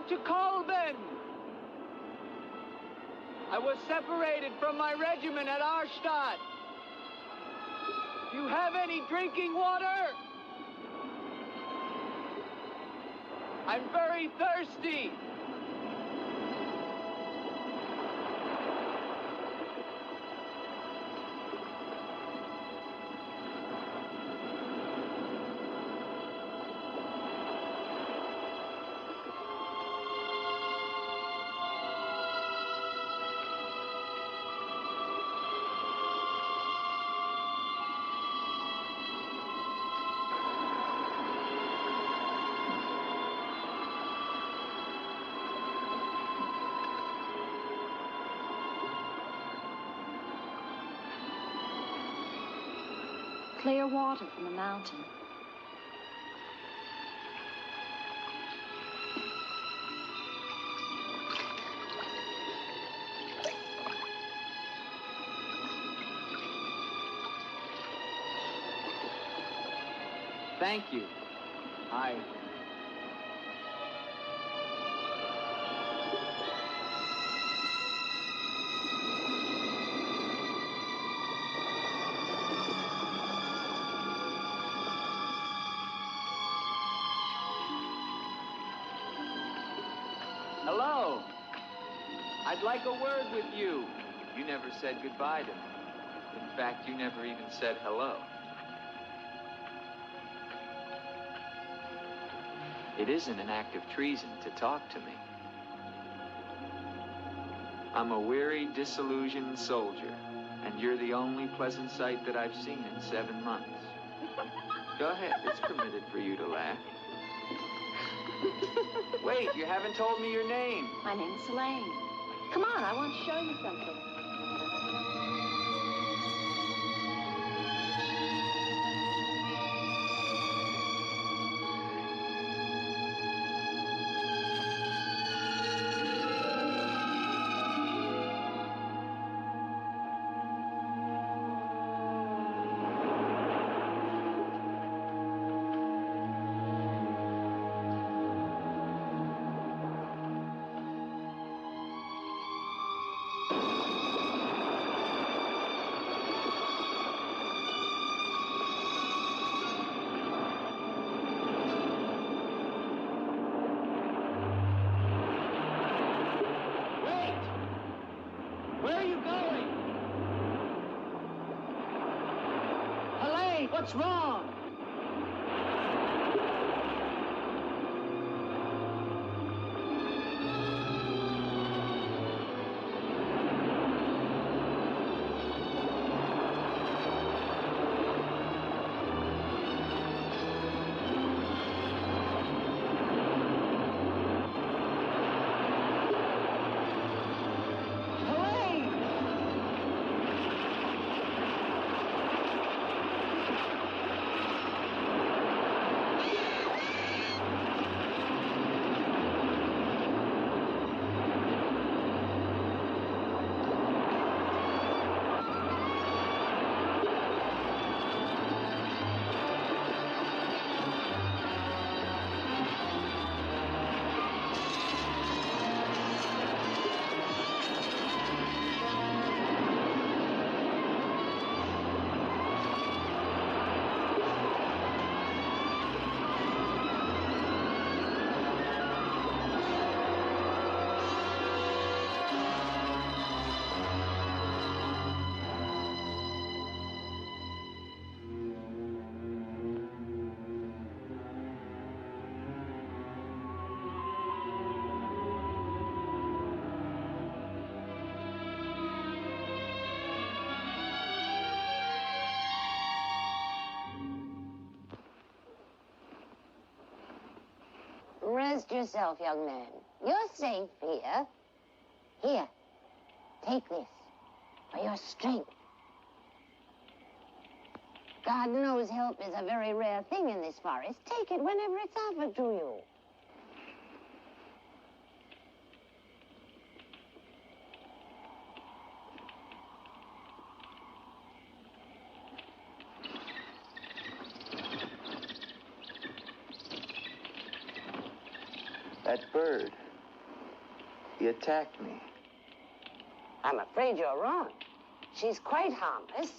to Kolben. I was separated from my regiment at Arstadt. Do you have any drinking water? I'm very thirsty. Clear water from the mountain. Thank you. Hello. I'd like a word with you. You never said goodbye to me. In fact, you never even said hello. It isn't an act of treason to talk to me. I'm a weary, disillusioned soldier, and you're the only pleasant sight that I've seen in 7 months. Go ahead, it's permitted for you to laugh. Wait, you haven't told me your name. My name's Elaine. Come on, I want to show you something. What's wrong? Rest yourself, young man. You're safe here. Here, take this for your strength. God knows help is a very rare thing in this forest. Take it whenever it's offered to you. That bird, He attacked me. I'm afraid you're wrong. She's quite harmless.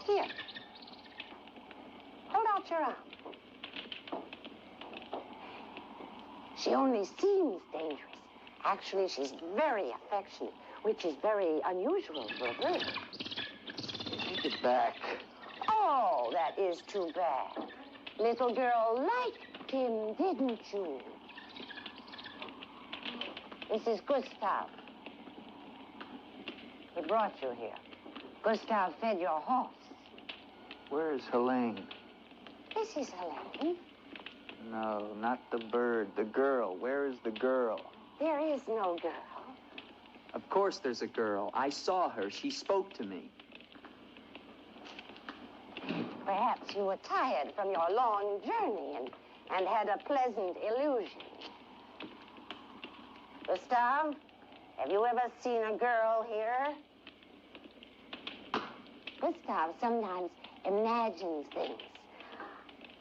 Here. Hold out your arm. She only seems dangerous. Actually, she's very affectionate, which is very unusual for a bird. Take it back. Oh, that is too bad. Little girl liked him, didn't you? This is Gustav. He brought you here. Gustav fed your horse. Where is Helene? This is Helene. No, not the bird. The girl. Where is the girl? There is no girl. Of course there's a girl. I saw her. She spoke to me. Perhaps you were tired from your long journey and had a pleasant illusion. Gustav, have you ever seen a girl here? Gustav sometimes imagines things.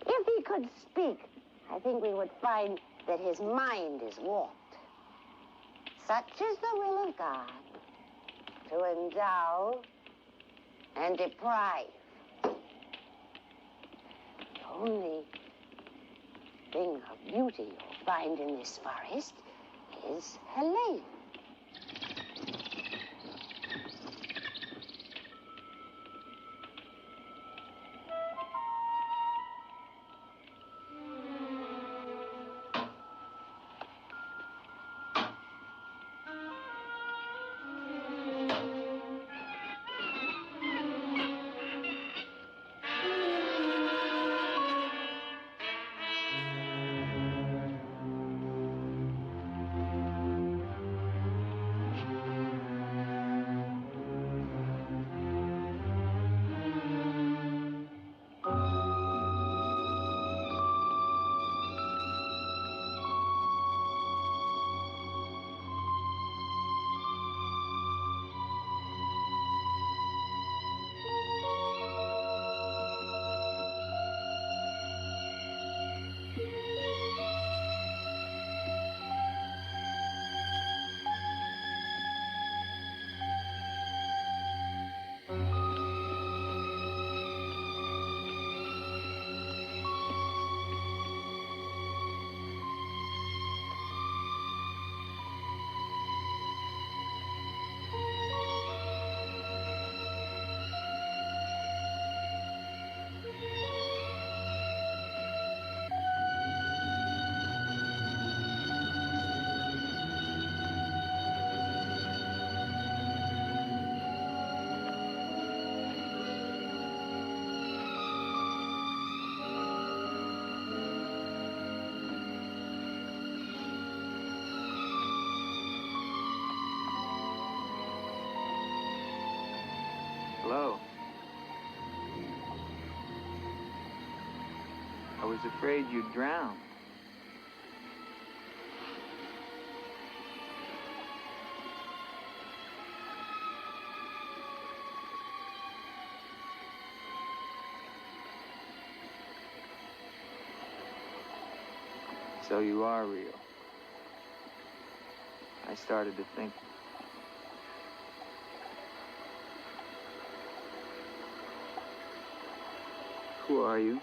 If he could speak, I think we would find that his mind is warped. Such is the will of God, to endow and deprive. The only thing of beauty you'll find in this forest is Helene. Hello. I was afraid you'd drown. So you are real. I started to think. Who are you?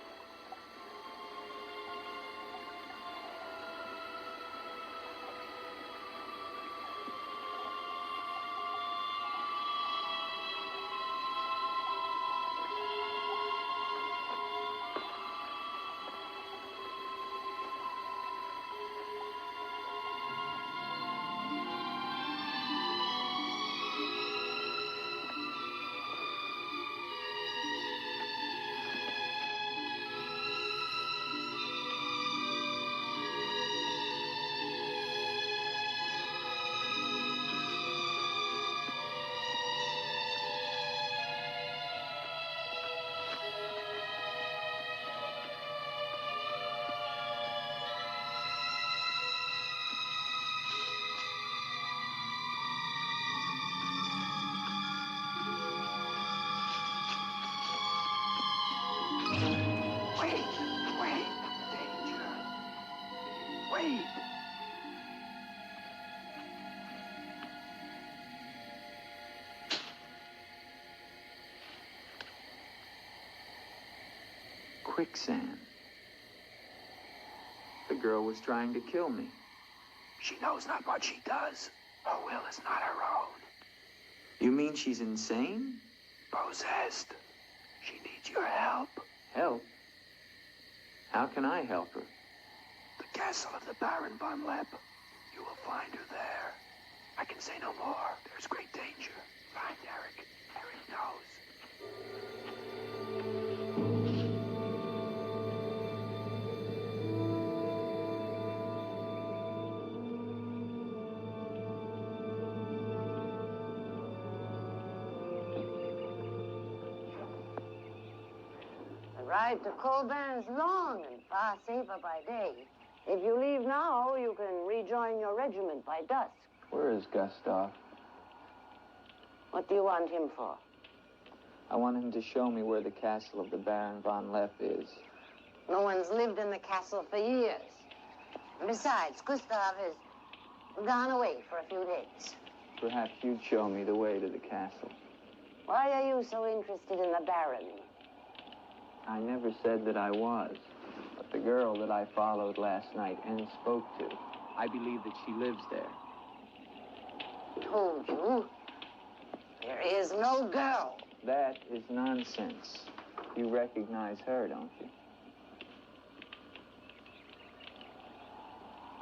quicksand. The girl was trying to kill me. She knows not what she does. Her will is not her own. You mean she's insane? Possessed. She needs your help. Help? How can I help her? The castle of the Baron von Lepp. You will find her there. I can say no more. There's great danger. Find Eric. Eric knows. The ride to Colburn is long and far safer by day. If you leave now, you can rejoin your regiment by dusk. Where is Gustav? What do you want him for? I want him to show me where the castle of the Baron von Lepp is. No one's lived in the castle for years. And besides, Gustav has gone away for a few days. Perhaps you'd show me the way to the castle. Why are you so interested in the Baron? I never said that I was. But the girl that I followed last night and spoke to, I believe that she lives there. Told you. There is no girl. That is nonsense. You recognize her, don't you?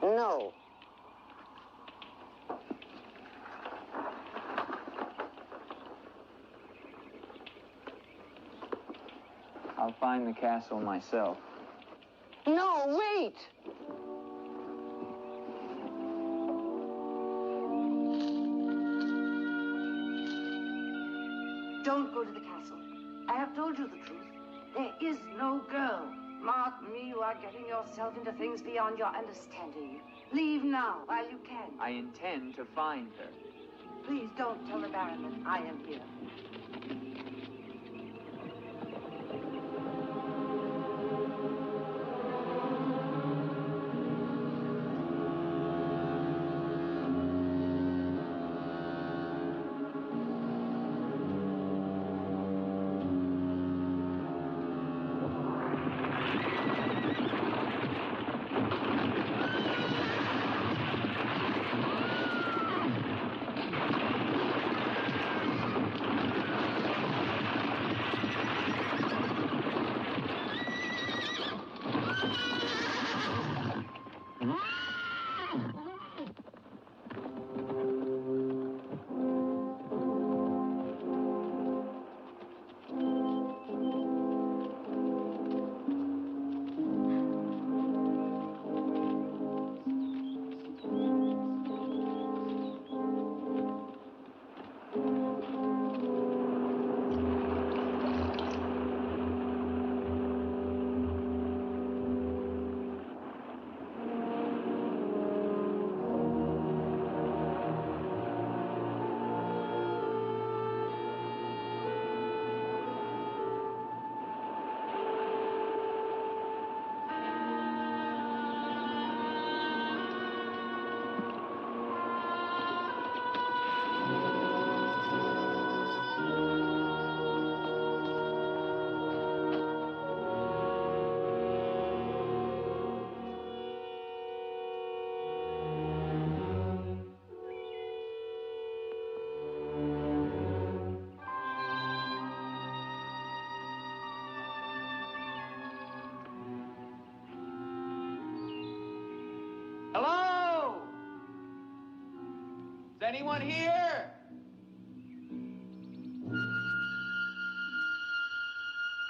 No. I'll find the castle myself. No, wait! Don't go to the castle. I have told you the truth. There is no girl. Mark me, you are getting yourself into things beyond your understanding. Leave now, while you can. I intend to find her. Please don't tell the Baron that I am here. Hello? Is anyone here?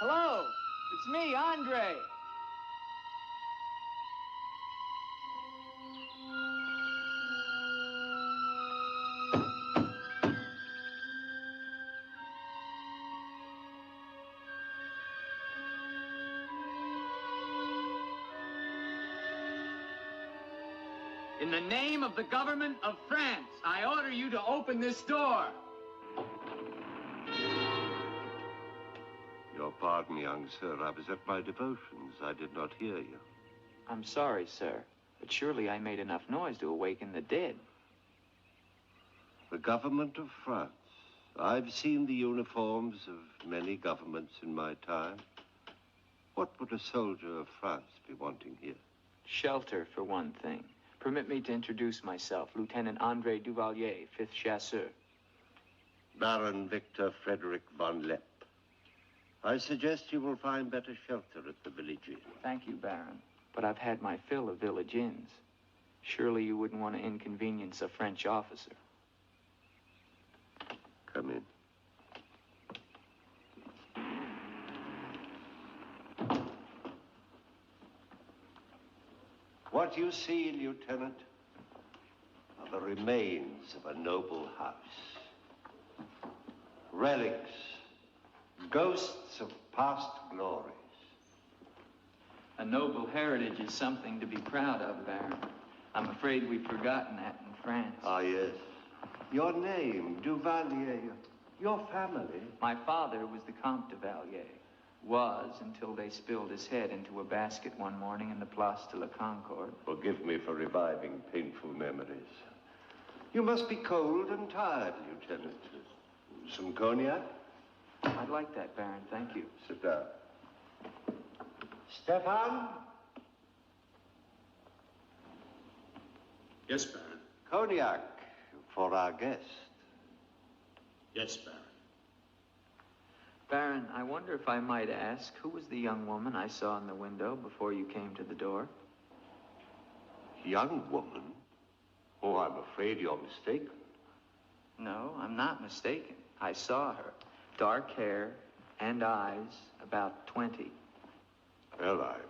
Hello? It's me, Andre. In the name of the government of France, I order you to open this door. Your pardon, young sir. I was at my devotions. I did not hear you. I'm sorry, sir, but surely I made enough noise to awaken the dead. The government of France. I've seen the uniforms of many governments in my time. What would a soldier of France be wanting here? Shelter, for one thing. Permit me to introduce myself, Lieutenant Andre Duvalier, 5th Chasseur. Baron Victor Frederick von Lepp. I suggest you will find better shelter at the village inn. Thank you, Baron. But I've had my fill of village inns. Surely you wouldn't want to inconvenience a French officer. Come in. What you see, Lieutenant, are the remains of a noble house. Relics, ghosts of past glories. A noble heritage is something to be proud of, Baron. I'm afraid we've forgotten that in France. Ah, yes. Your name, Duvalier, your family. My father was the Comte de Valier. Was until they spilled his head into a basket one morning in the Place de la Concorde. Forgive me for reviving painful memories. You must be cold and tired, Lieutenant. Some cognac? I'd like that, Baron. Thank you. Sit down. Stefan? Yes, Baron. Cognac for our guest. Yes, Baron. Baron, I wonder if I might ask, who was the young woman I saw in the window before you came to the door? Young woman? Oh, I'm afraid you're mistaken. No, I'm not mistaken. I saw her. Dark hair and eyes, about 20. Well, I'm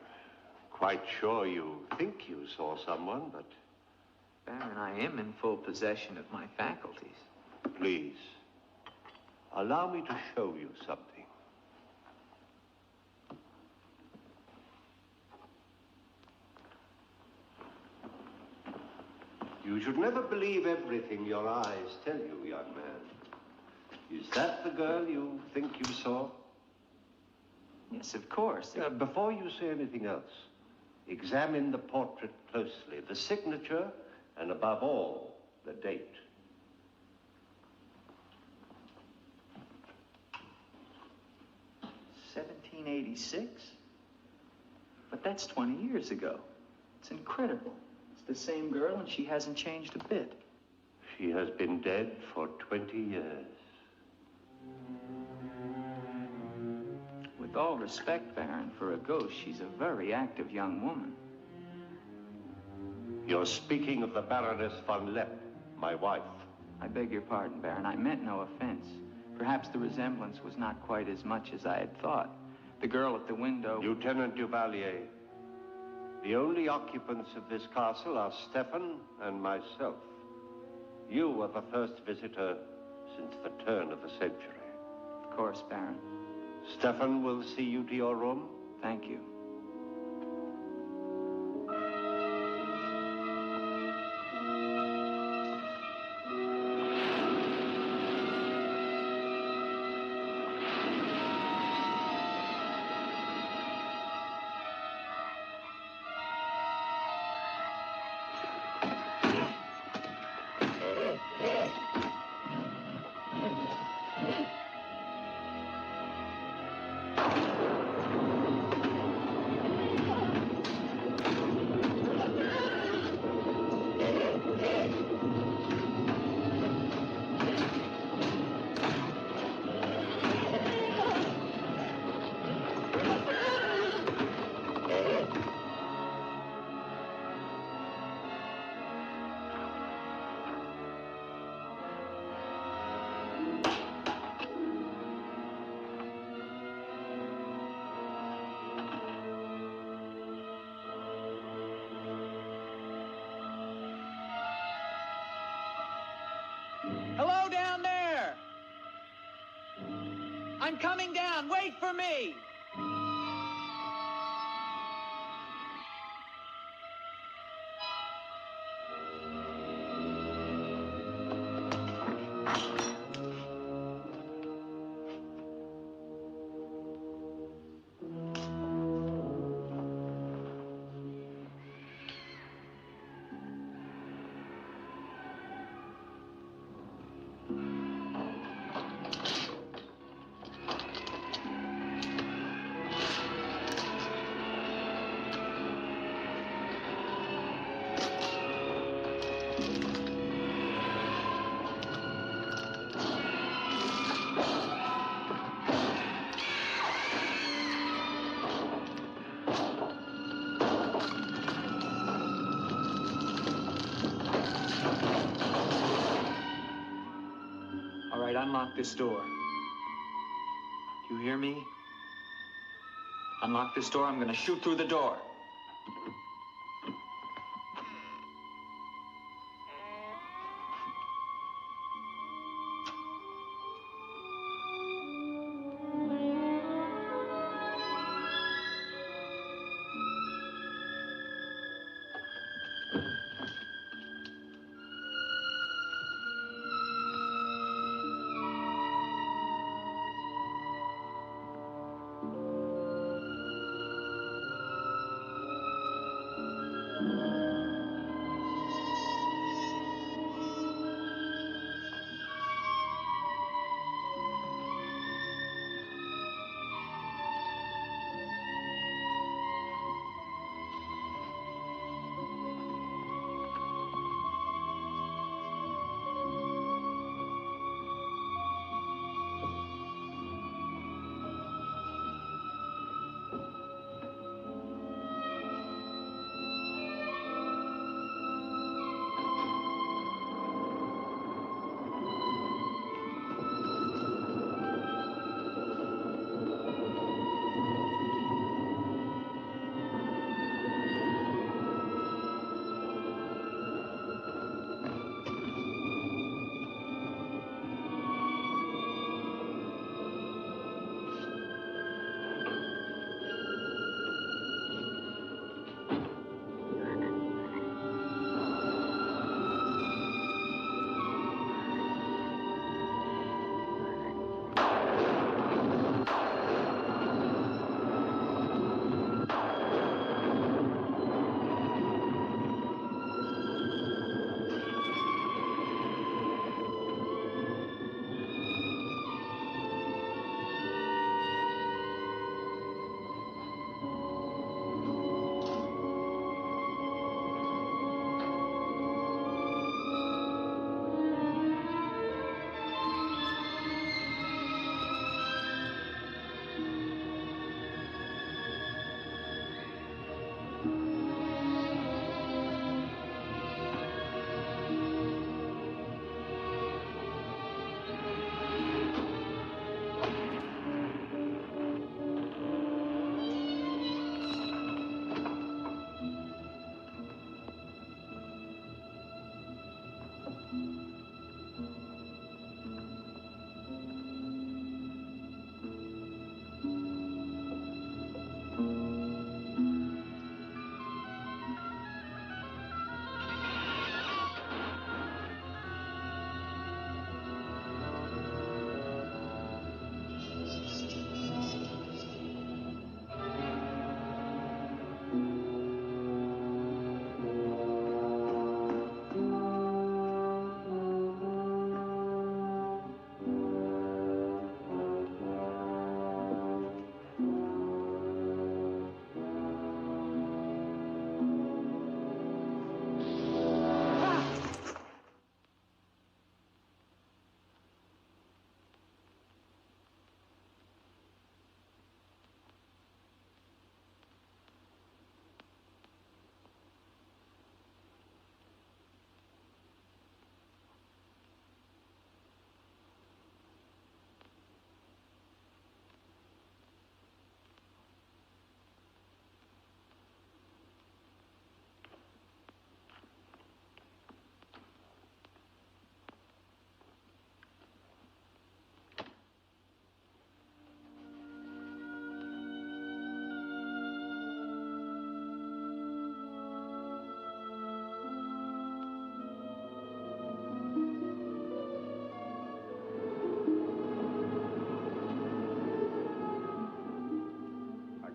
quite sure you think you saw someone, but... Baron, I am in full possession of my faculties. Please, allow me to show you something. You should never believe everything your eyes tell you, young man. Is that the girl you think you saw? Yes, of course. Before you say anything else, examine the portrait closely, the signature, and above all, the date. $1786? But that's 20 years ago. It's incredible. It's the same girl, and she hasn't changed a bit. She has been dead for 20 years. With all respect, Baron, for a ghost, she's a very active young woman. You're speaking of the Baroness von Lepp, my wife. I beg your pardon, Baron. I meant no offense. Perhaps the resemblance was not quite as much as I had thought. The girl at the window... Lieutenant Duvalier, the only occupants of this castle are Stefan and myself. You are the first visitor since the turn of the century. Of course, Baron. Stefan will see you to your room. Thank you. Hello down there! I'm coming down. Wait for me! All right, unlock this door. Do you hear me? Unlock this door, I'm gonna shoot through the door.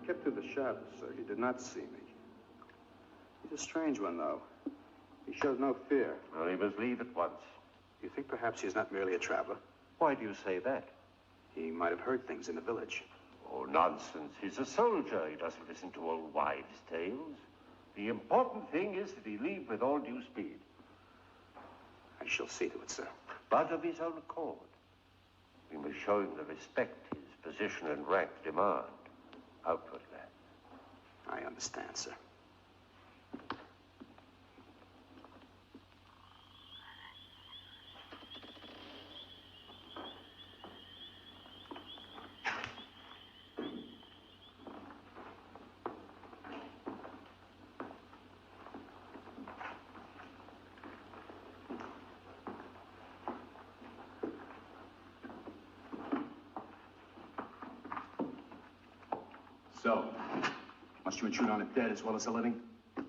Kept through the shadows, sir. He did not see me. He's a strange one, though. He showed no fear. Well, he must leave at once. You think perhaps he's not merely a traveler? Why do you say that? He might have heard things in the village. Oh, nonsense. He's a soldier. He doesn't listen to old wives' tales. The important thing is that he leave with all due speed. shall see to it, sir. But of his own accord. We must show him the respect his position and rank demand outwardly. I understand, sir. So, must you intrude on the dead as well as the living?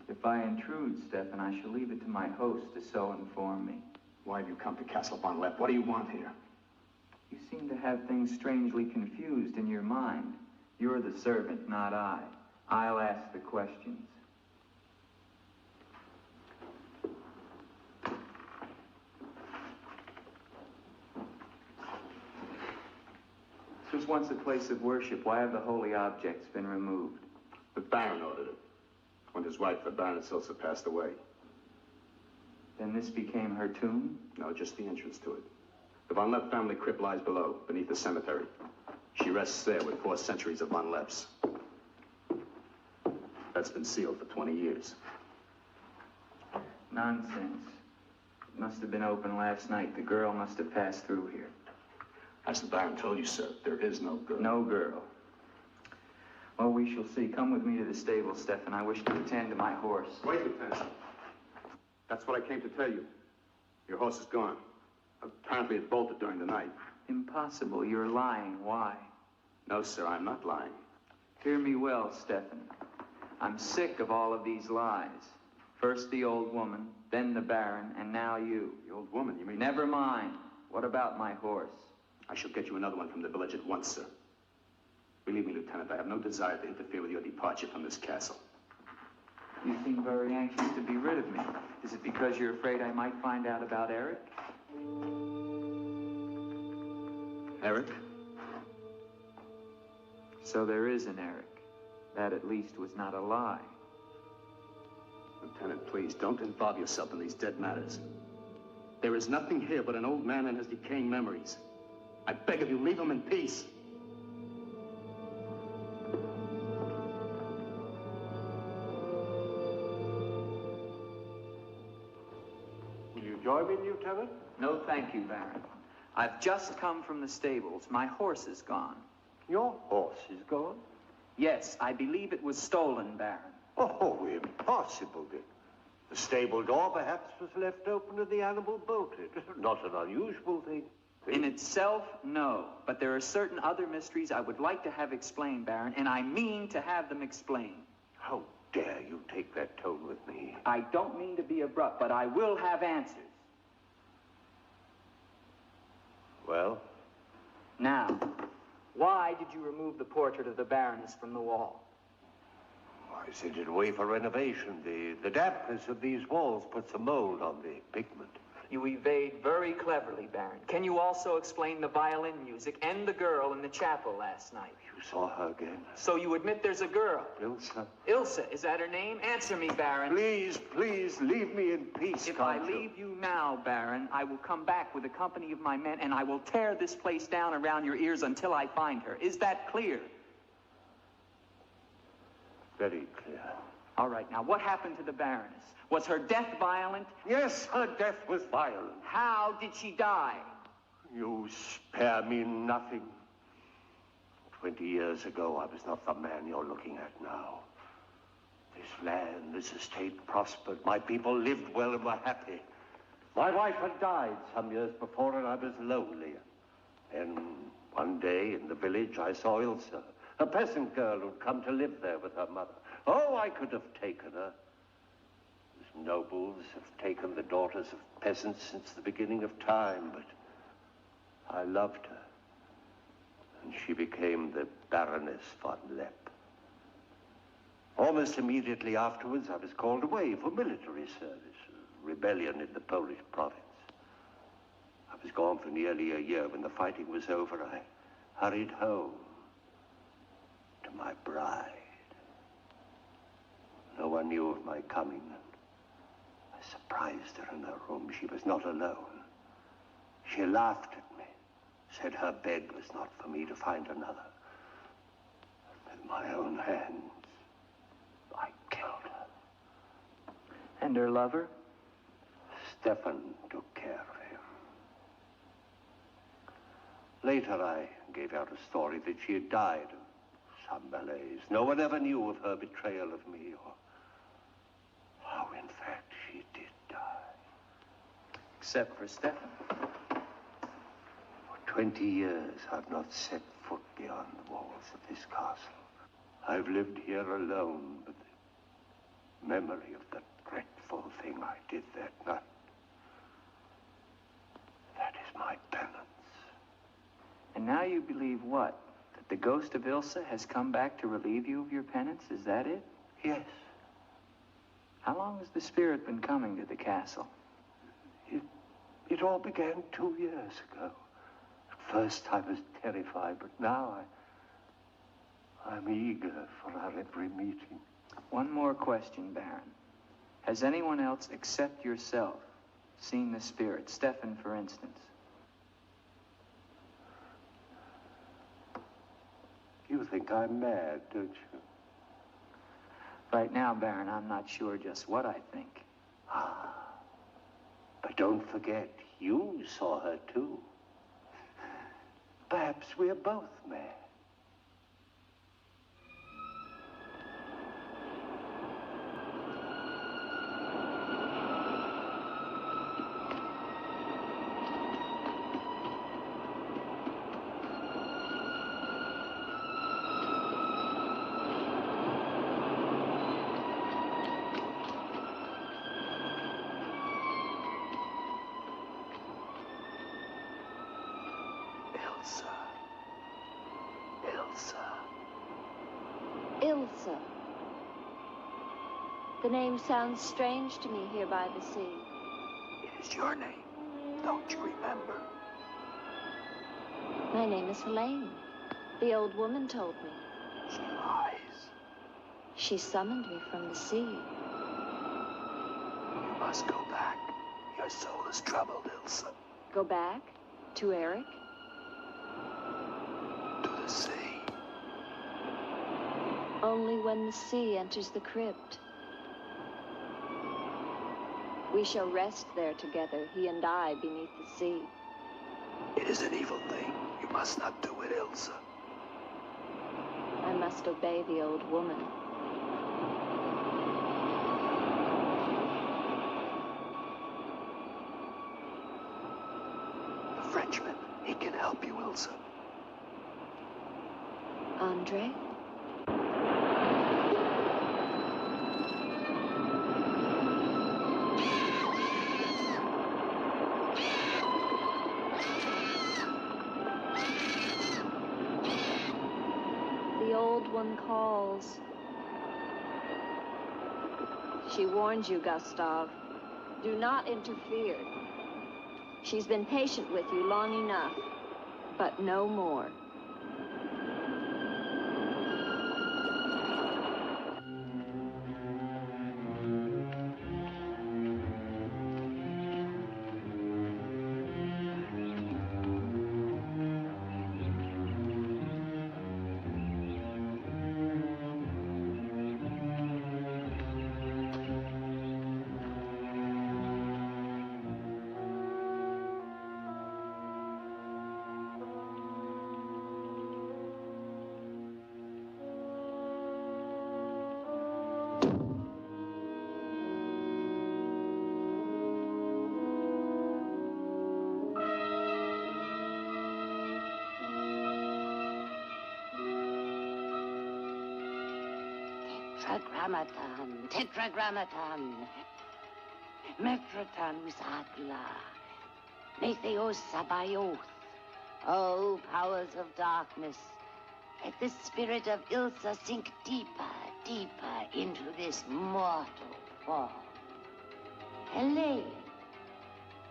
If I intrude, Stefan, I shall leave it to my host to so inform me. Why have you come to Castle von Lepp? What do you want here? You seem to have things strangely confused in your mind. You're the servant, not I. I'll ask the questions. This was once a place of worship. Why have the holy objects been removed? The Baron ordered it. When his wife, the Baroness Ilsa, passed away. Then this became her tomb? No, just the entrance to it. The von Lepp family crypt lies below, beneath the cemetery. She rests there with 4 centuries of von Lepps. That's been sealed for 20 years. Nonsense. It must have been open last night. The girl must have passed through here. As the Baron told you, sir, there is no girl. No girl. Well, we shall see. Come with me to the stable, Stefan. I wish to attend to my horse. Wait, Lieutenant. That's what I came to tell you. Your horse is gone. Apparently it bolted during the night. Impossible. You're lying. Why? No, sir, I'm not lying. Hear me well, Stefan. I'm sick of all of these lies. First the old woman, then the Baron, and now you. The old woman, you mean? Never mind. What about my horse? I shall get you another one from the village at once, sir. Believe me, Lieutenant, I have no desire to interfere with your departure from this castle. You seem very anxious to be rid of me. Is it because you're afraid I might find out about Eric? Eric? So there is an Eric. That at least was not a lie. Lieutenant, please, don't involve yourself in these dead matters. There is nothing here but an old man and his decaying memories. I beg of you, leave him in peace. Will you join me, Lieutenant? No, thank you, Baron. I've just come from the stables. My horse is gone. Your horse is gone? Yes, I believe it was stolen, Baron. Oh, impossible, Dick. The stable door perhaps was left open and the animal bolted. Not an unusual thing. In itself, no. But there are certain other mysteries I would like to have explained, Baron, and I mean to have them explained. How dare you take that tone with me? I don't mean to be abrupt, but I will have answers. Well? Now, why did you remove the portrait of the Baroness from the wall? I sent it away for renovation. The dampness of these walls puts a mold on the pigment. You evade very cleverly, Baron. Can you also explain the violin music and the girl in the chapel last night? You saw her again? So you admit there's a girl? Ilsa. Ilsa, is that her name? Answer me, Baron. Please, please, leave me in peace, If I leave you now, Baron, I will come back with a company of my men, and I will tear this place down around your ears until I find her. Is that clear? Very clear. All right, now, what happened to the Baroness? Was her death violent? Yes, her death was violent. How did she die? You spare me nothing. 20 years ago, I was not the man you're looking at now. This land, this estate prospered. My people lived well and were happy. My wife had died some years before, and I was lonely. Then, one day in the village, I saw Ilsa, a peasant girl who'd come to live there with her mother. Oh, I could have taken her. As nobles have taken the daughters of peasants since the beginning of time, but I loved her. And she became the Baroness von Lepp. Almost immediately afterwards, I was called away for military service, a rebellion in the Polish province. I was gone for nearly a year. When the fighting was over, I hurried home to my bride. No one knew of my coming, and I surprised her in her room. She was not alone. She laughed at me, said her bed was not for me to find another. With my own hands, I killed her. And her lover? Stefan took care of him. Later, I gave out a story that she had died of some malaise. No one ever knew of her betrayal of me, or how, in fact, she did die. Except for Stefan. For 20 years, I've not set foot beyond the walls of this castle. I've lived here alone with the memory of the dreadful thing I did that night. That is my penance. And now you believe what? That the ghost of Ilsa has come back to relieve you of your penance? Is that it? Yes. How long has the spirit been coming to the castle? It all began 2 years ago. At first I was terrified, but now I'm eager for our every meeting. One more question, Baron. Has anyone else except yourself seen the spirit? Stefan, for instance. You think I'm mad, don't you? Right now, Baron, I'm not sure just what I think. Ah. But don't forget, you saw her too. Perhaps we're both mad. Ilsa. The name sounds strange to me here by the sea. It is your name. Don't you remember? My name is Helene. The old woman told me. She lies. She summoned me from the sea. You must go back. Your soul is troubled, Ilsa. Go back? To Eric? To the sea. Only when the sea enters the crypt. We shall rest there together, he and I, beneath the sea. It is an evil thing. You must not do it, Ilsa. I must obey the old woman. The Frenchman, he can help you, Ilsa. Andre? The old one calls. She warns you, Gustave. Do not interfere. She's been patient with you long enough, but no more. Tetragrammaton, tetragrammaton. Metroton usagla. Metheos sabayoth. O powers of darkness, let the spirit of Ilsa sink deeper, deeper into this mortal form. Helene,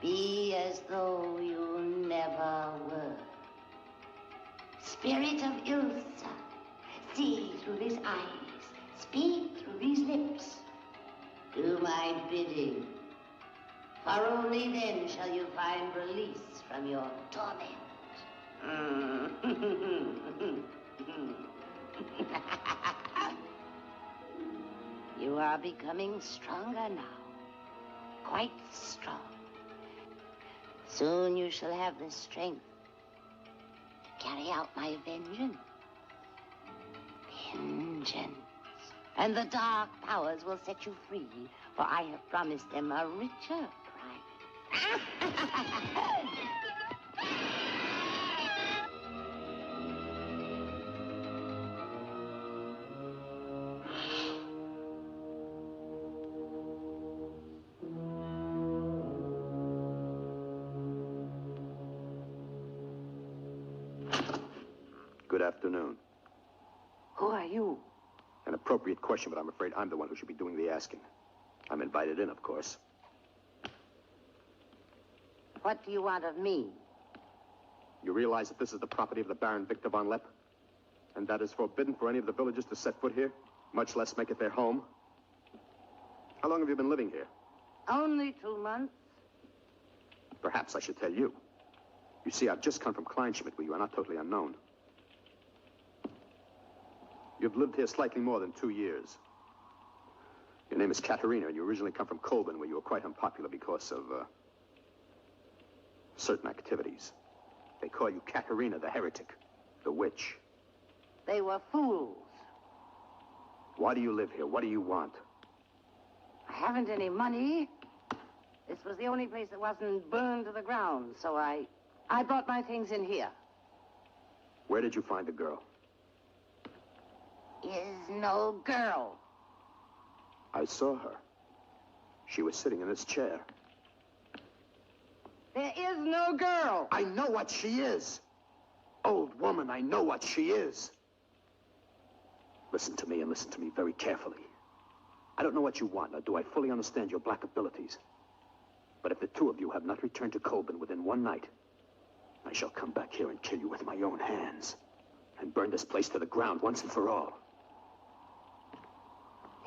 be as though you never were. Spirit of Ilsa, see through these eyes, speak through these lips. Do my bidding, for only then shall you find release from your torment. You are becoming stronger now. Quite strong. Soon you shall have the strength to carry out my vengeance. Vengeance. And the dark powers will set you free, for I have promised them a richer prize. Good afternoon. Who are you? An appropriate question, but I'm afraid I'm the one who should be doing the asking. I'm invited in, of course. What do you want of me? You realize that this is the property of the Baron Victor von Lepp? And that is forbidden for any of the villagers to set foot here, much less make it their home? How long have you been living here? Only 2 months. Perhaps I should tell you. You see, I've just come from Kleinschmidt, where you are not totally unknown. You've lived here slightly more than 2 years. Your name is Katerina, and you originally come from Colburn, where you were quite unpopular because of, certain activities. They call you Katerina the heretic, the witch. They were fools. Why do you live here? What do you want? I haven't any money. This was the only place that wasn't burned to the ground, so I brought my things in here. Where did you find the girl? Is no girl. I saw her. She was sitting in this chair. There is no girl. I know what she is. Old woman, I know what she is. Listen to me, and listen to me very carefully. I don't know what you want, nor do I fully understand your black abilities. But if the two of you have not returned to Colburn within one night, I shall come back here and kill you with my own hands, and burn this place to the ground once and for all.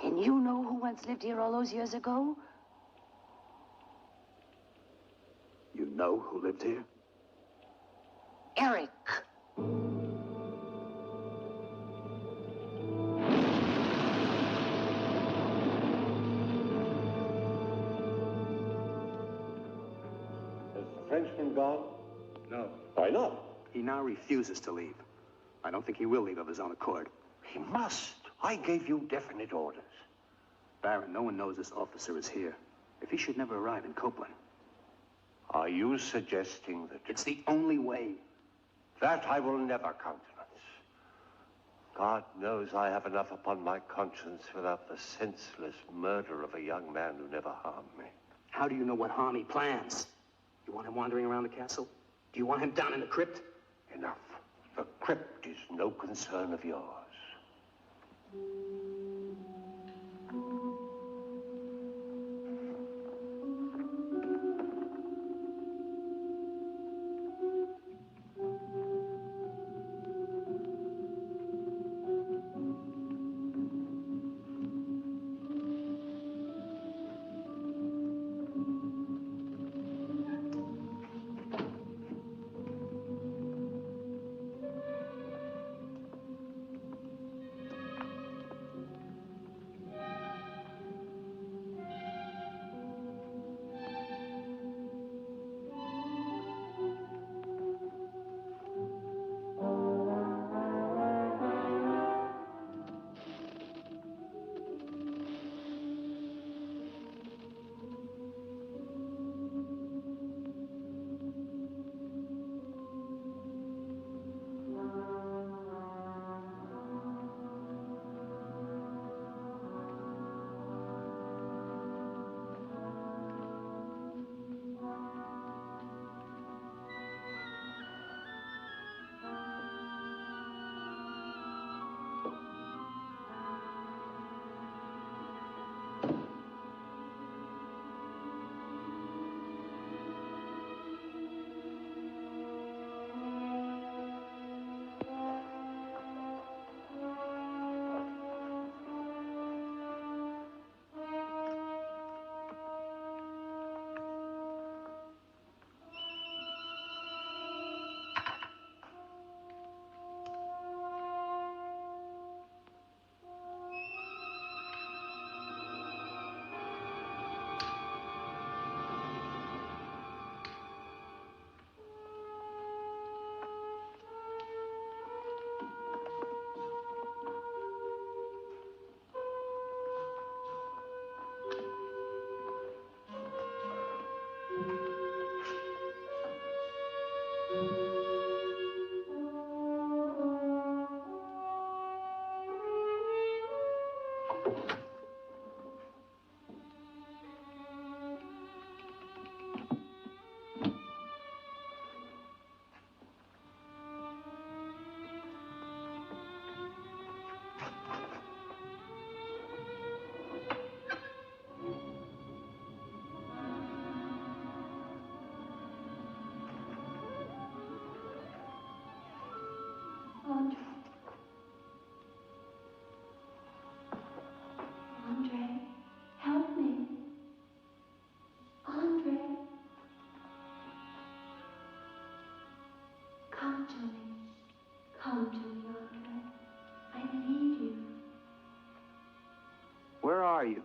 And you know who once lived here all those years ago? You know who lived here? Eric. Has the Frenchman gone? No. Why not? He now refuses to leave. I don't think he will leave of his own accord. He must. I gave you definite orders. Baron, no one knows this officer is here. If he should never arrive in Copeland. Are you suggesting that... It's the only way. That I will never countenance. God knows I have enough upon my conscience without the senseless murder of a young man who never harmed me. How do you know what harm he plans? You want him wandering around the castle? Do you want him down in the crypt? Enough. The crypt is no concern of yours. Andre, help me. Andre. Come to me. Come to me, Andre. I need you. Where are you?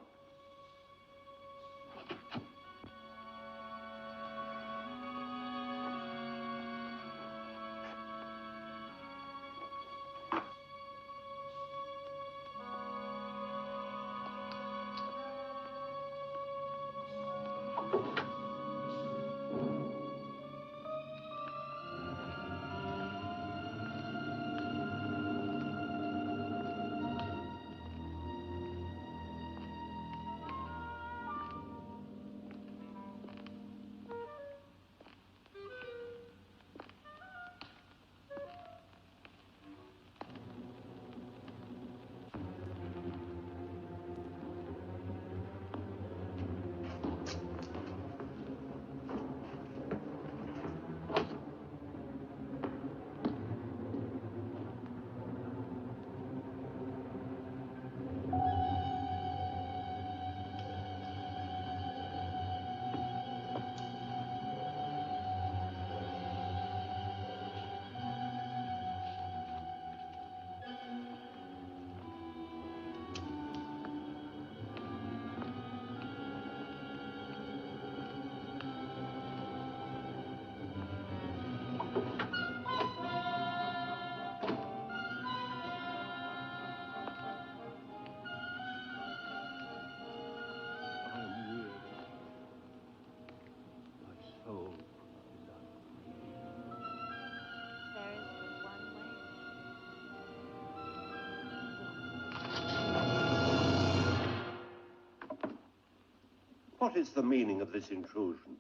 What is the meaning of this intrusion?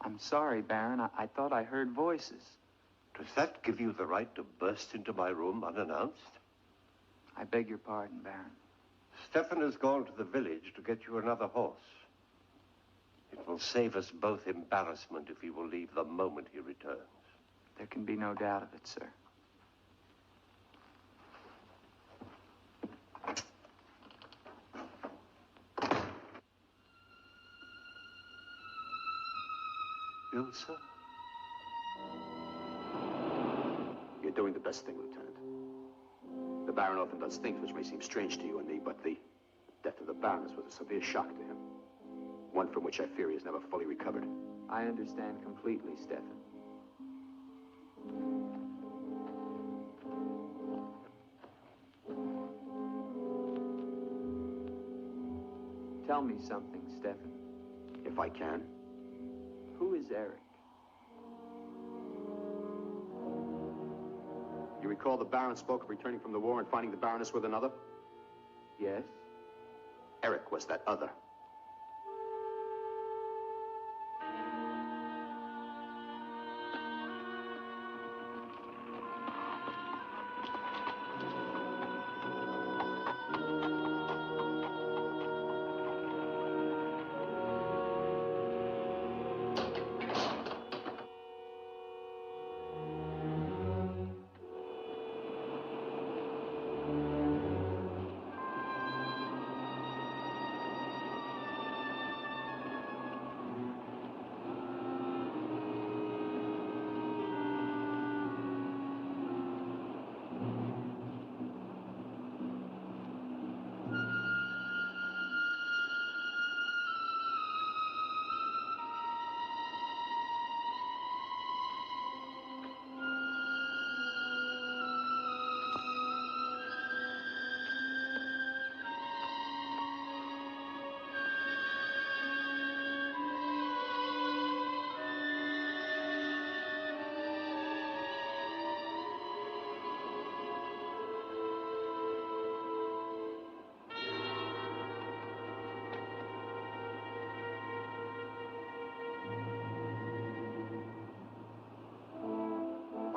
I'm sorry, Baron. I thought I heard voices. Does that give you the right to burst into my room unannounced? I beg your pardon, Baron. Stefan has gone to the village to get you another horse. It will save us both embarrassment if he will leave the moment he returns. There can be no doubt of it, sir. Ilsa? You're doing the best thing, Lieutenant. The Baron often does things which may seem strange to you and me, but the death of the Baroness was a severe shock to him. One from which I fear he has never fully recovered. I understand completely, Stefan. Tell me something, Stefan. If I can. Who is Eric? You recall the Baron spoke of returning from the war and finding the Baroness with another? Yes? Eric was that other.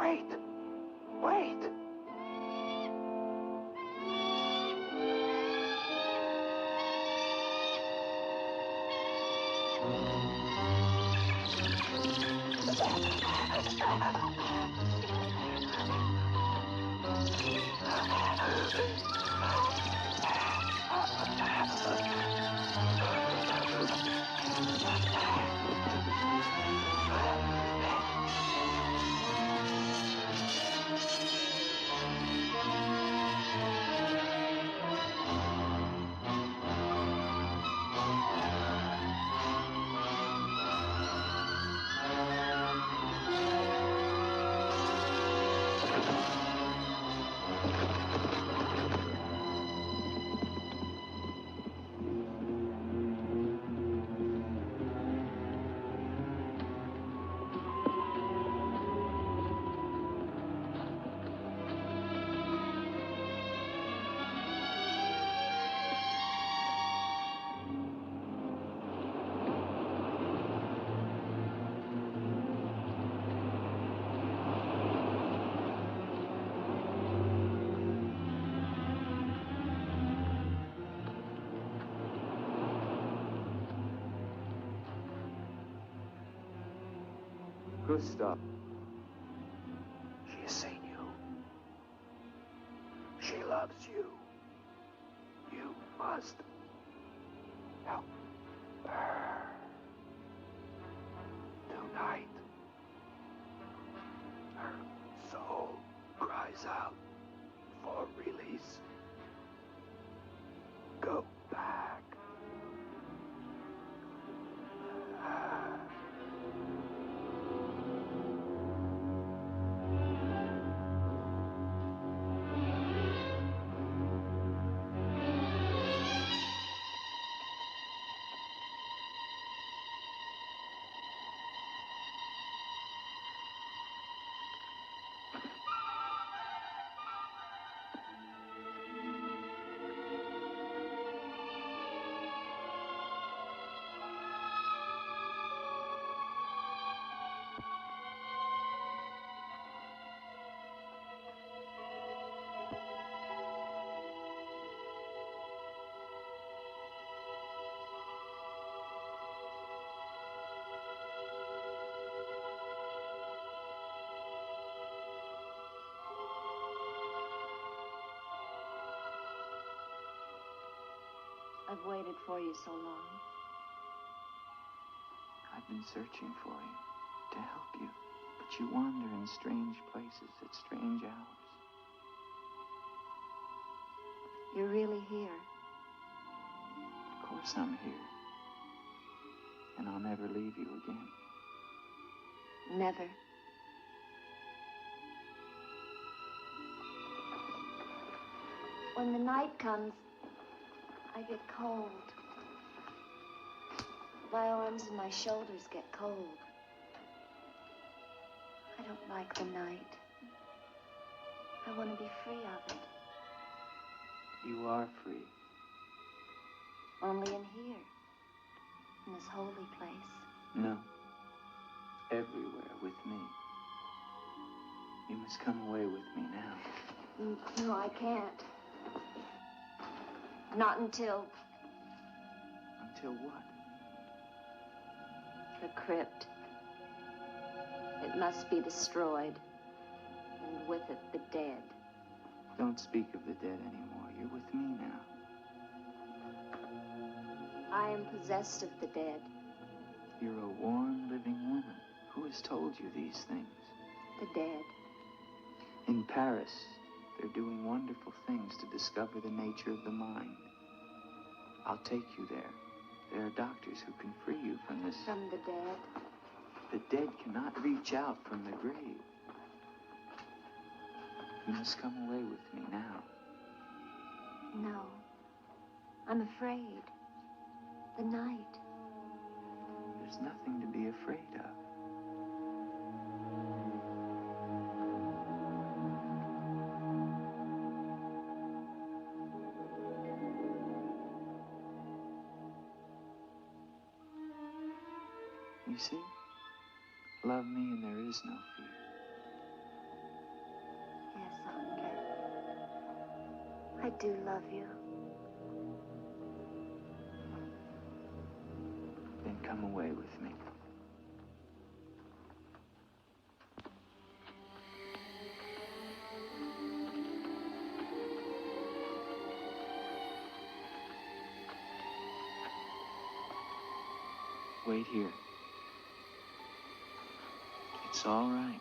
Wait. Wait. Gustav. She has seen you. She loves you. You must help her. Tonight, her soul cries out for release. Go back. I've waited for you so long. I've been searching for you, to help you, but you wander in strange places at strange hours. You're really here. Of course I'm here. And I'll never leave you again. Never. When the night comes, I get cold. My arms and my shoulders get cold. I don't like the night. I want to be free of it. You are free. Only in here, in this holy place. No. Everywhere with me. You must come away with me now. No, I can't. Not until... Until what? The crypt. It must be destroyed. And with it, the dead. Don't speak of the dead anymore. You're with me now. I am possessed of the dead. You're a warm, living woman. Who has told you these things? The dead. In Paris, they're doing wonderful things to discover the nature of the mind. I'll take you there. There are doctors who can free you from this. From the dead? The dead cannot reach out from the grave. You must come away with me now. No. I'm afraid. The night. There's nothing to be afraid of. You see? Love me and there is no fear. I do love you. Then come away with me. Wait here. It's all right.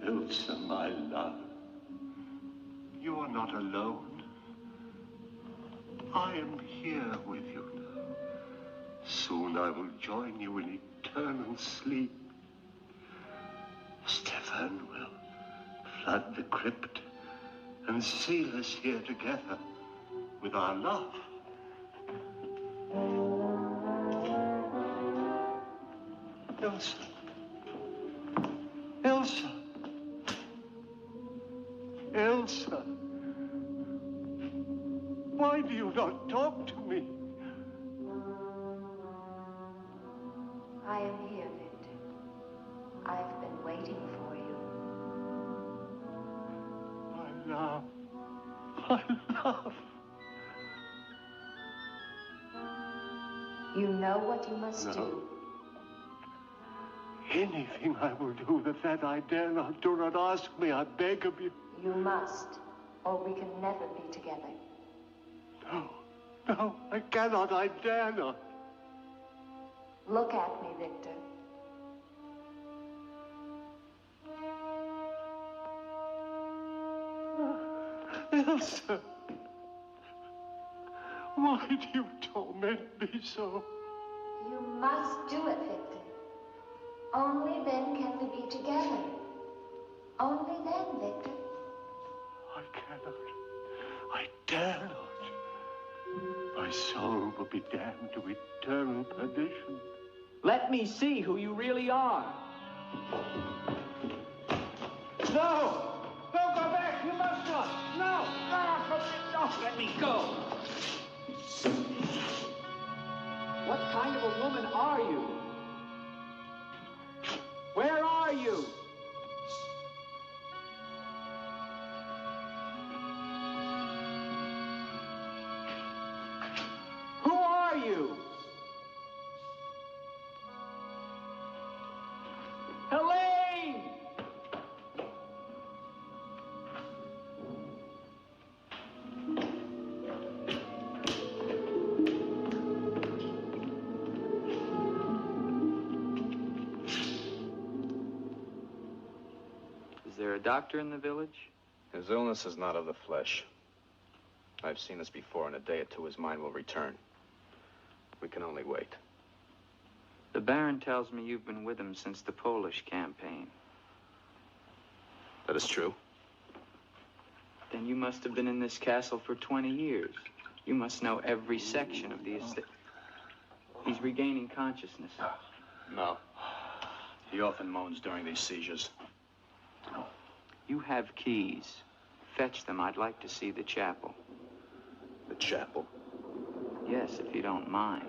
Ilsa, my love, you are not alone. I am here with you now. Soon I will join you in eternal sleep. Stefan will flood the crypt and seal us here together with our love. Ilsa. Ilsa. Ilsa. Why do you not talk to me? I am here, Victor. I've been waiting for you. My love. My love. You know what you must do. Anything I will do that I dare not. Do not ask me, I beg of you. You must, or we can never be together. No, I cannot, I dare not. Look at me, Victor. Ilsa, why do you torment me so? You must do it, Victor. Only then can we be together. Only then, Victor. I cannot. I dare not. My soul will be damned to eternal perdition. Let me see who you really are. No! Don't go back! You must not! No! No! Let me go! there a doctor in the village? His illness is not of the flesh. I've seen this before. In a day or two, his mind will return. We can only wait. The Baron tells me you've been with him since the Polish campaign. That is true. Then you must have been in this castle for 20 years. You must know every section of the estate. He's regaining consciousness. No. He often moans during these seizures. You have keys. Fetch them. I'd like to see the chapel. The chapel? Yes, if you don't mind.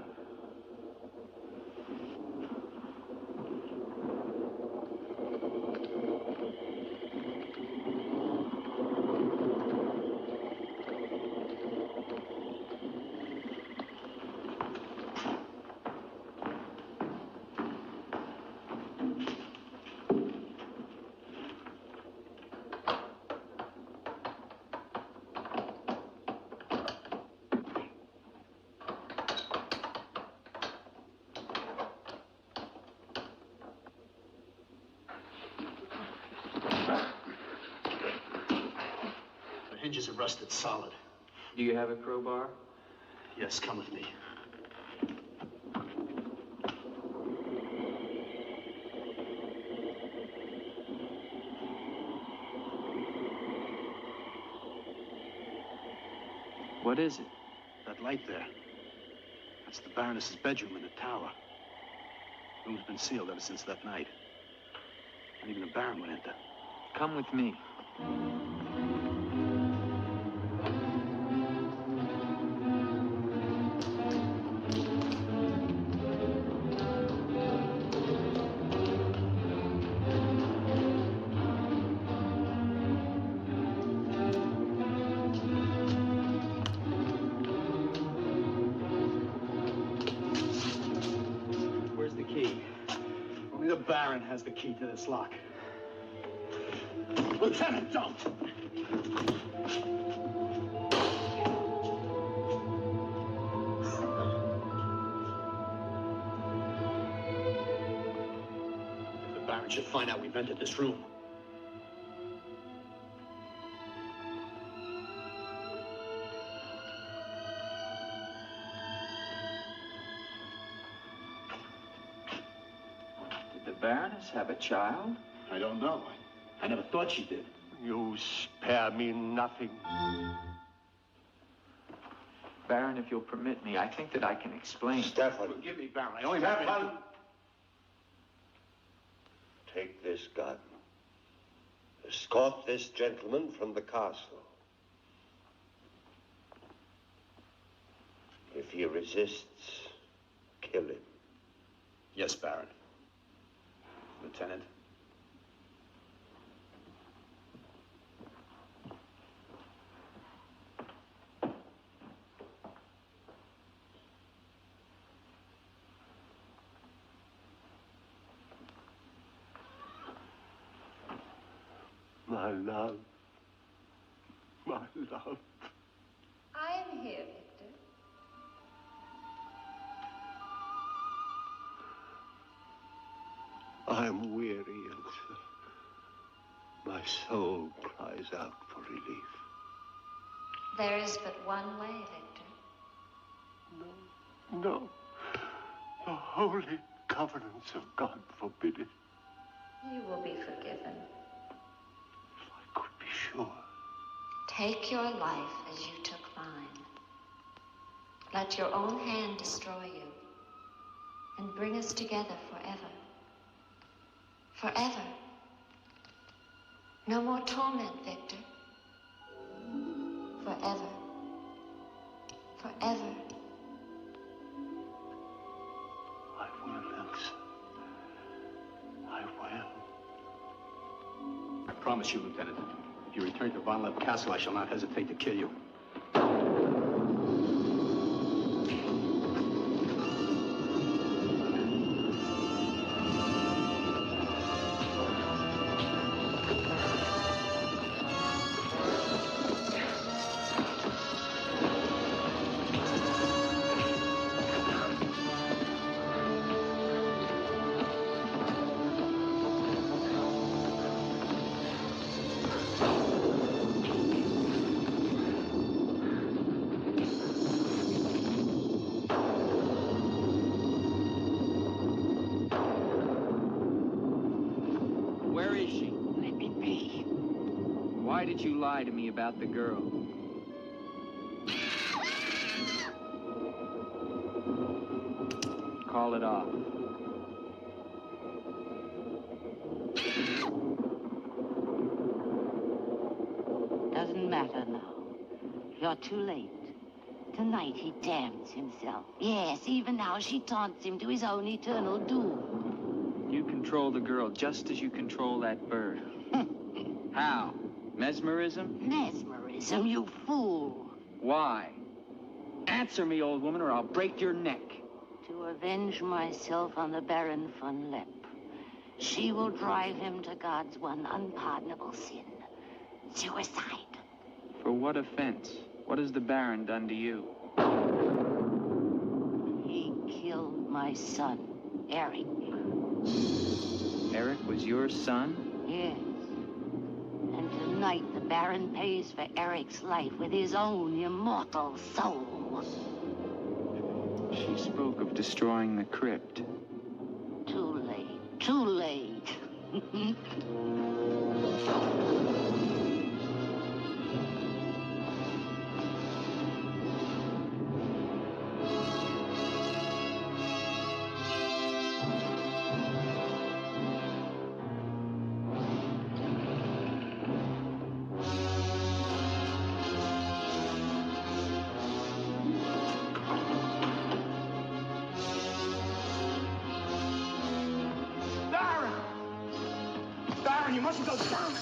Hinges are rusted solid. Do you have a crowbar? Yes, come with me. What is it? That light there. That's the Baroness's bedroom in the tower. The room's been sealed ever since that night. And even the Baron would enter. Come with me. Only the Baron has the key to this lock. Lieutenant, don't! If the Baron should find out we've entered this room. Baroness have a child? I don't know. I never thought she did. You spare me nothing. Baron, if you'll permit me, I think that I can explain. Stefan. Forgive me, Baron. I only Stefan! Take this gun. Escort this gentleman from the castle. If he resists, kill him. Yes, Baron. Lieutenant. My love. My love. I am here, Victor. I'm weary, Elsa. My soul cries out for relief. There is but one way, Victor. No. The holy covenants of God forbid it. You will be forgiven. If I could be sure. Take your life as you took mine. Let your own hand destroy you and bring us together forever. Forever. No more torment, Victor. Forever. Forever. I will, Elsa. I will. I promise you, Lieutenant, if you return to Von Lepp Castle, I shall not hesitate to kill you. Why did you lie to me about the girl? Call it off. Doesn't matter now. You're too late. Tonight he damns himself. Yes, even now she taunts him to his own eternal doom. You control the girl just as you control that bird. How? Mesmerism? Mesmerism, you fool. Why? Answer me, old woman, or I'll break your neck. To avenge myself on the Baron von Lepp. She will drive him to God's one unpardonable sin. Suicide. For what offense? What has the Baron done to you? He killed my son, Eric. Eric was your son? Yes. And tonight the Baron pays for Eric's life with his own immortal soul. She spoke of destroying the crypt. Too late. Too late. You mustn't go down.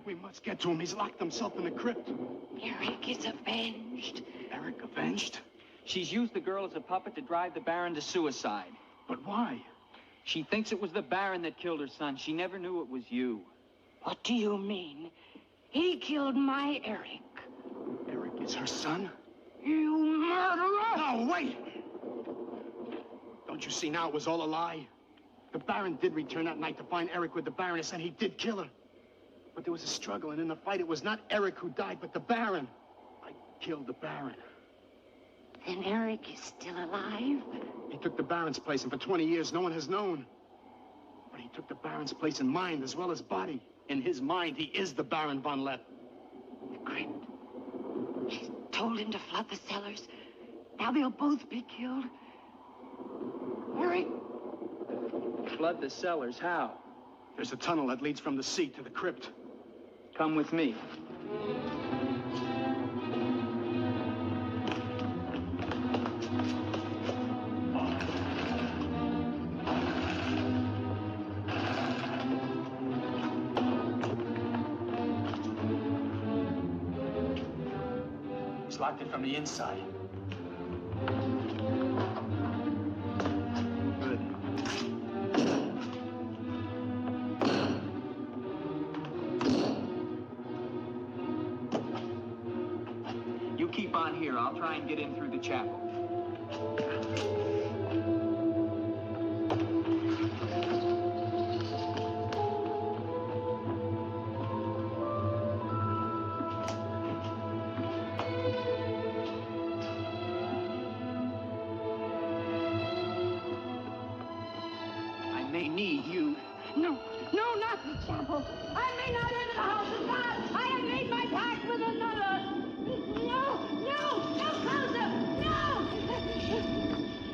We must get to him. He's locked himself in the crypt. Eric is avenged. Eric avenged? She's used the girl as a puppet to drive the Baron to suicide. But why? She thinks it was the Baron that killed her son. She never knew it was you. What do you mean? He killed my Eric. Eric is her son? You murderer! No, wait! Don't you see now it was all a lie? The Baron did return that night to find Eric with the Baroness, and he did kill her. But there was a struggle, and in the fight, it was not Eric who died, but the Baron. I killed the Baron. Then Eric is still alive? He took the Baron's place, and for 20 years, no one has known. But he took the Baron's place in mind as well as body. In his mind, he is the Baron von Lepp. The crypt. She told him to flood the cellars. Now they'll both be killed. Eric. Flood the cellars? How? There's a tunnel that leads from the sea to the crypt. Come with me. He's locked it from the inside. Good. You keep on here. I'll try and get in through the chapel. I may need you. No, not the chapel. I may not enter the house of God. I have made my pact with another. No closer. No!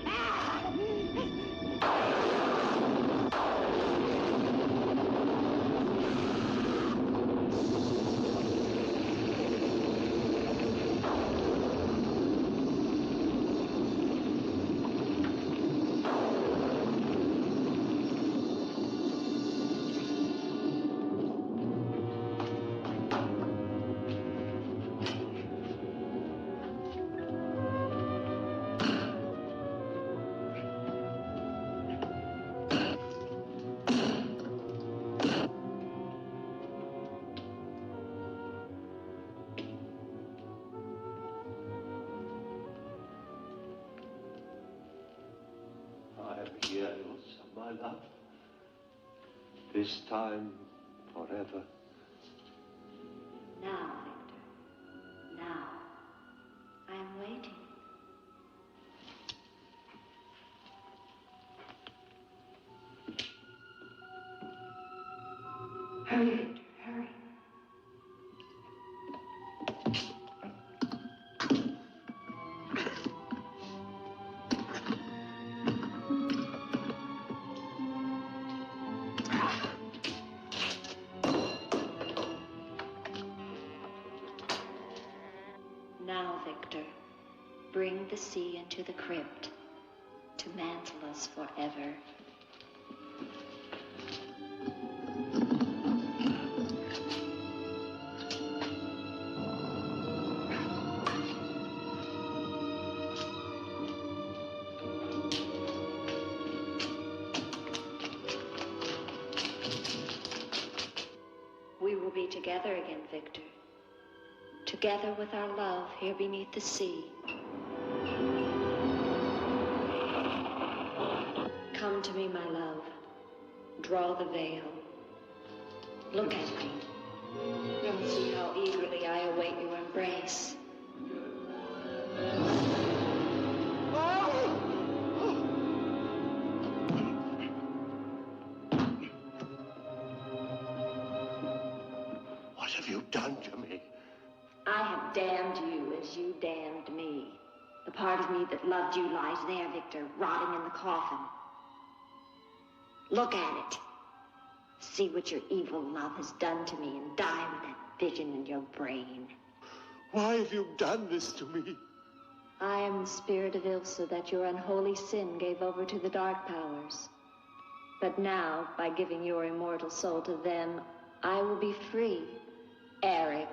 Ah! my love. This time, forever. Now, Victor. Now. I am waiting. Hurry, Victor, hurry. Now, Victor, bring the sea into the crypt to mantle us forever. We will be together again, Victor. Together with our love here beneath the sea. Come to me, my love. Draw the veil. Look at me. And see how eagerly I await your embrace. What have you done to me? I have damned you as you damned me. The part of me that loved you lies there, Victor, rotting in the coffin. Look at it. See what your evil love has done to me and die with that vision in your brain. Why have you done this to me? I am the spirit of Ilsa that your unholy sin gave over to the dark powers. But now, by giving your immortal soul to them, I will be free, Eric.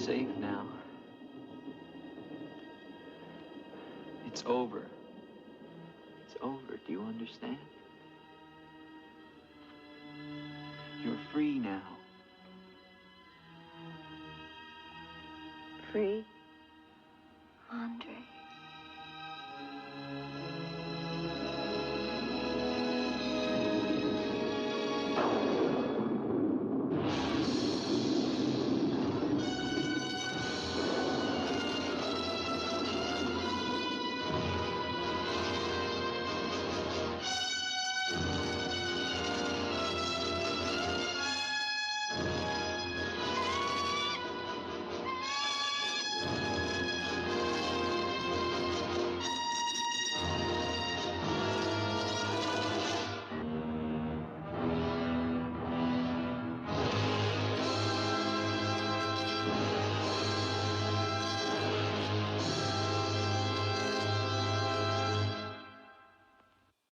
safe now. It's over. It's over. Do you understand? You're free now. Free?